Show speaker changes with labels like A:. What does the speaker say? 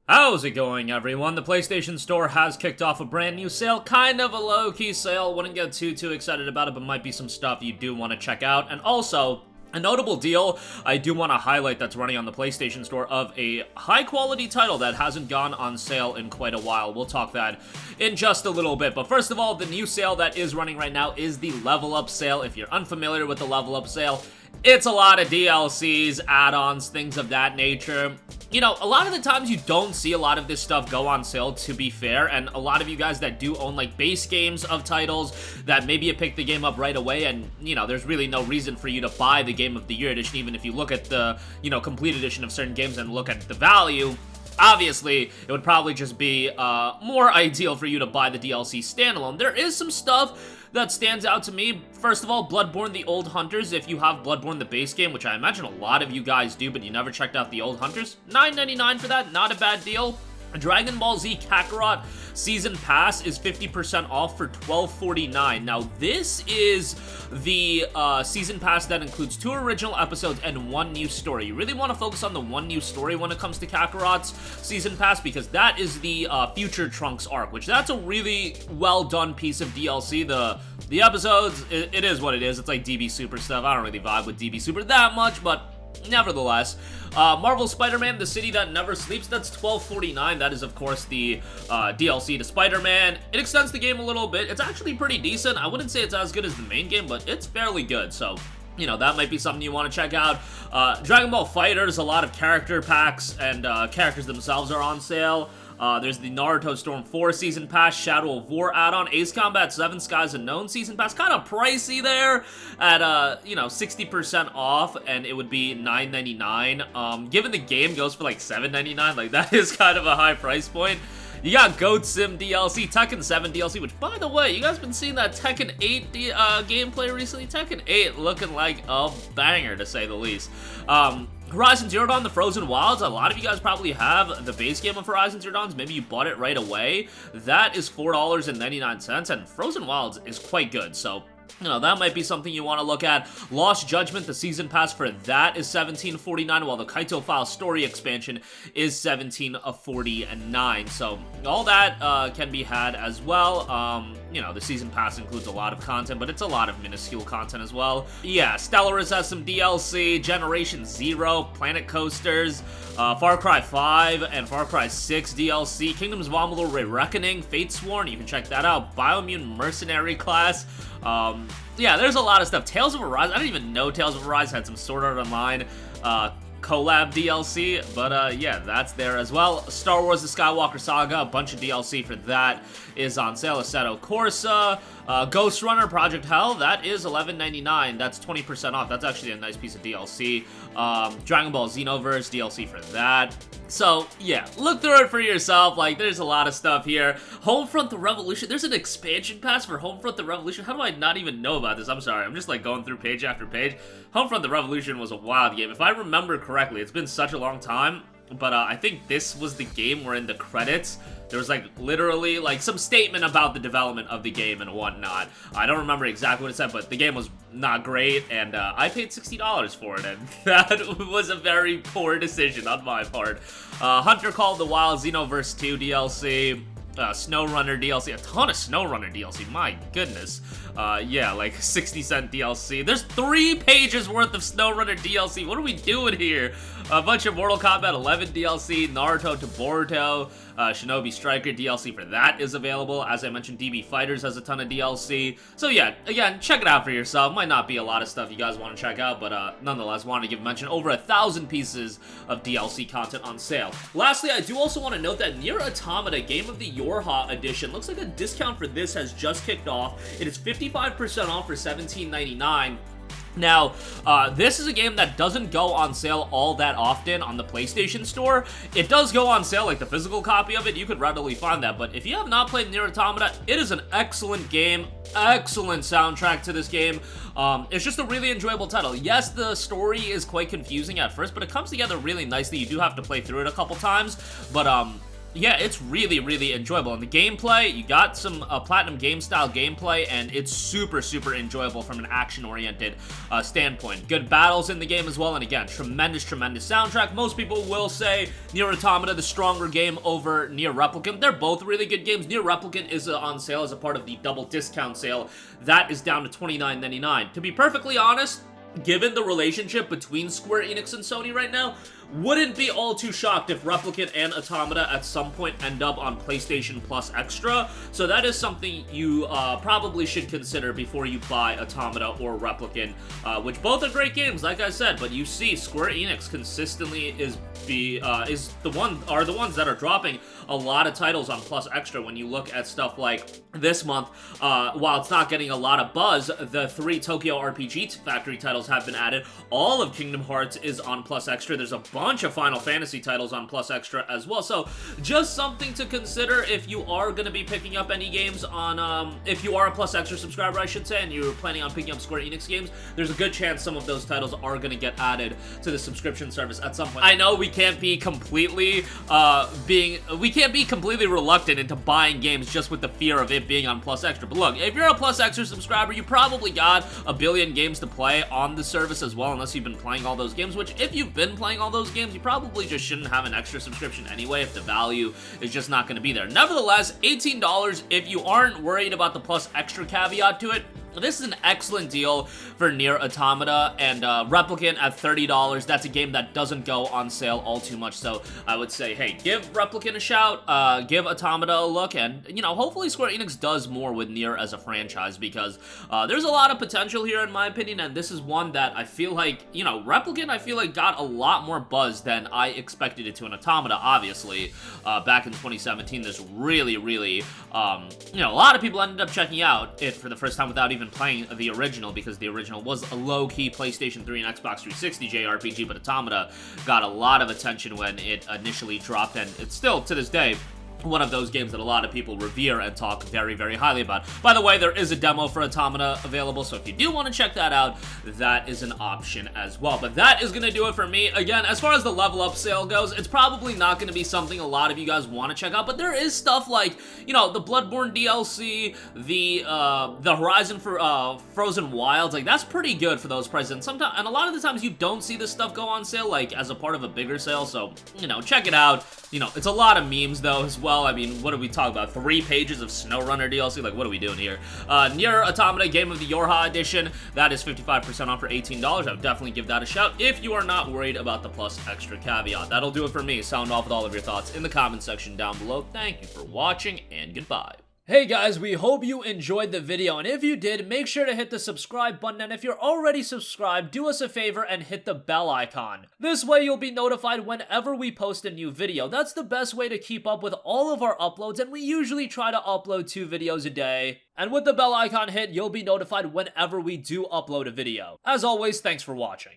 A: How's it going, everyone? The PlayStation Store has kicked off a brand new sale, kind of a low-key sale. Wouldn't get too excited about it, but might be some stuff you do want to check out. And also, a notable deal I do want to highlight that's running on the PlayStation Store of a high-quality title that hasn't gone on sale in quite a while. We'll talk that in just a little bit. But first of all, the new sale that is running right now is the Level Up sale. If you're unfamiliar with the Level Up sale, it's a lot of DLCs, add-ons, things of that nature. You know, a lot of the times you don't see a lot of this stuff go on sale, to be fair, and a lot of you guys that do own, like, base games of titles that maybe you pick the game up right away and, you know, there's really no reason for you to buy the Game of the Year edition, even if you look at the, you know, complete edition of certain games and look at the value. Obviously, it would probably just be more ideal for you to buy the DLC standalone. There is some stuff that stands out to me. First of all, Bloodborne: The Old Hunters. If you have Bloodborne the base game, which I imagine a lot of you guys do, but you never checked out The Old Hunters, $9.99 for that, not a bad deal. Dragon Ball Z Kakarot Season Pass is 50% off for $12.49. Now, this is the Season Pass that includes 2 original episodes and 1 new story. You really want to focus on the 1 new story when it comes to Kakarot's Season Pass, because that is the Future Trunks arc, which that's a really well-done piece of DLC. The episodes, it is what it is. It's like DB Super stuff. I don't really vibe with DB Super that much, but nevertheless, Marvel Spider-Man: The City That Never Sleeps, that's $12.49. That is, of course, the DLC to Spider-Man. It extends the game a little bit. It's actually pretty decent. I wouldn't say it's as good as the main game, but it's fairly good, so you know, that might be something you want to check out. Dragon Ball FighterZ, a lot of character packs and characters themselves are on sale. There's the Naruto Storm 4 Season Pass, Shadow of War add-on, Ace Combat 7 Skies Unknown Season Pass. Kind of pricey there at, you know, 60% off, and it would be $9.99. Given the game goes for like $7.99, like that is kind of a high price point. You got Goat Sim DLC, Tekken 7 DLC, which, by the way, you guys been seeing that Tekken 8 gameplay recently? Tekken 8 looking like a banger, to say the least. Horizon Zero Dawn: The Frozen Wilds, a lot of you guys probably have the base game of Horizon Zero Dawn, maybe you bought it right away. That is $4.99, and Frozen Wilds is quite good, so you know, that might be something you want to look at. Lost Judgment, the Season Pass for that is $17.49, while the Kaito File Story Expansion is $17.49. So, all that can be had as well. You know, the Season Pass includes a lot of content, but it's a lot of minuscule content as well. Yeah, Stellaris has some DLC, Generation Zero, Planet Coasters, Far Cry 5 and Far Cry 6 DLC, Kingdoms of Amalur: Re-Reckoning, Fatesworn, you can check that out, Biomutant Mercenary Class. Yeah, there's a lot of stuff. Tales of Arise, I didn't even know Tales of Arise had some Sword Art Online collab DLC, but yeah, that's there as well. Star Wars: The Skywalker Saga, a bunch of DLC for that is on sale. Assetto Corsa, Ghost Runner Project Hell, that is $11.99. That's 20% off. That's actually a nice piece of DLC. Dragon Ball Xenoverse DLC for that. So, yeah, look through it for yourself. Like, there's a lot of stuff here. Homefront: The Revolution. There's an expansion pass for Homefront: The Revolution. How do I not even know about this? I'm sorry. I'm just, like, going through page after page. Homefront: The Revolution was a wild game. If I remember correctly, it's been such a long time, but I think this was the game where in the credits, there was, like, literally, like, some statement about the development of the game and whatnot. I don't remember exactly what it said, but the game was not great, and I paid $60 for it, and that was a very poor decision on my part. Hunter Call of the Wild, Xenoverse 2 DLC, SnowRunner DLC, a ton of SnowRunner DLC, my goodness. Yeah, like 60-cent DLC. There's 3 pages worth of SnowRunner DLC. What are we doing here? A bunch of Mortal Kombat 11 DLC, Naruto to Boruto, Shinobi Striker DLC for that is available. As I mentioned, DB FighterZ has a ton of DLC. So yeah, again, check it out for yourself. Might not be a lot of stuff you guys want to check out, but nonetheless, wanted to give a mention. Over 1,000 pieces of DLC content on sale. Lastly, I do also want to note that Nier Automata Game of the Yorha Edition looks like a discount for this has just kicked off. It is 55% off for $17.99. Now, this is a game that doesn't go on sale all that often on the PlayStation Store. It does go on sale, like the physical copy of it, you could readily find that, but if you have not played Nier Automata, it is an excellent game, excellent soundtrack to this game. It's just a really enjoyable title. Yes, the story is quite confusing at first, but it comes together really nicely. You do have to play through it a couple times, but yeah, it's really, really enjoyable. And the gameplay, you got some Platinum game style gameplay, and it's super, super enjoyable from an action-oriented standpoint. Good battles in the game as well, and again, tremendous, tremendous soundtrack. Most people will say Nier Automata, the stronger game over Nier Replicant. They're both really good games. Nier Replicant is on sale as a part of the double discount sale. That is down to $29.99. To be perfectly honest, given the relationship between Square Enix and Sony right now, wouldn't be all too shocked if Replicant and Automata at some point end up on PlayStation Plus Extra, so that is something you probably should consider before you buy Automata or Replicant, which both are great games, like I said, but you see Square Enix consistently the ones that are dropping a lot of titles on Plus Extra. When you look at stuff like this month, while it's not getting a lot of buzz, the 3 Tokyo RPG Factory titles have been added. All of Kingdom Hearts is on Plus Extra. There's a bunch of Final Fantasy titles on Plus Extra as well, so just something to consider if you are going to be picking up any games on, if you are a Plus Extra subscriber, I should say, and you're planning on picking up Square Enix games, there's a good chance some of those titles are going to get added to the subscription service at some point. I know we can't be completely reluctant into buying games just with the fear of it being on Plus Extra, but look, if you're a Plus Extra subscriber, you probably got a billion games to play on the service as well, unless you've been playing all those games, which if you've been playing all those games, you probably just shouldn't have an extra subscription anyway if the value is just not going to be there. Nevertheless, $18 if you aren't worried about the Plus Extra caveat to it. This is an excellent deal for Nier Automata, and Replicant at $30. That's a game that doesn't go on sale all too much, so I would say, hey, give Replicant a shout, give Automata a look, and, you know, hopefully Square Enix does more with Nier as a franchise, because there's a lot of potential here, in my opinion, and this is one that I feel like, you know, Replicant, I feel like got a lot more buzz than I expected it to. In Automata, obviously, back in 2017, there's really, really, you know, a lot of people ended up checking out it for the first time without even playing the original, because the original was a low-key PlayStation 3 and Xbox 360 JRPG, but Automata got a lot of attention when it initially dropped, and it's still, to this day, one of those games that a lot of people revere and talk very, very highly about. By the way, there is a demo for Automata available, so if you do want to check that out, that is an option as well. But that is going to do it for me. Again, as far as the level up sale goes, it's probably not going to be something a lot of you guys want to check out, but there is stuff like, you know, the Bloodborne DLC, the Horizon for Frozen Wilds, like, that's pretty good for those prices. And sometimes, and a lot of the times you don't see this stuff go on sale, like, as a part of a bigger sale, so, you know, check it out. You know, it's a lot of memes, though, as well. I mean, what did we talk about? 3 pages of SnowRunner DLC? Like, what are we doing here? Nier Automata Game of the Yorha Edition, that is 55% off for $18. I would definitely give that a shout if you are not worried about the Plus Extra caveat. That'll do it for me. Sound off with all of your thoughts in the comment section down below. Thank you for watching, and goodbye. Hey guys, we hope you enjoyed the video, and if you did, make sure to hit the subscribe button, and if you're already subscribed, do us a favor and hit the bell icon. This way you'll be notified whenever we post a new video. That's the best way to keep up with all of our uploads, and we usually try to upload 2 videos a day. And with the bell icon hit, you'll be notified whenever we do upload a video. As always, thanks for watching.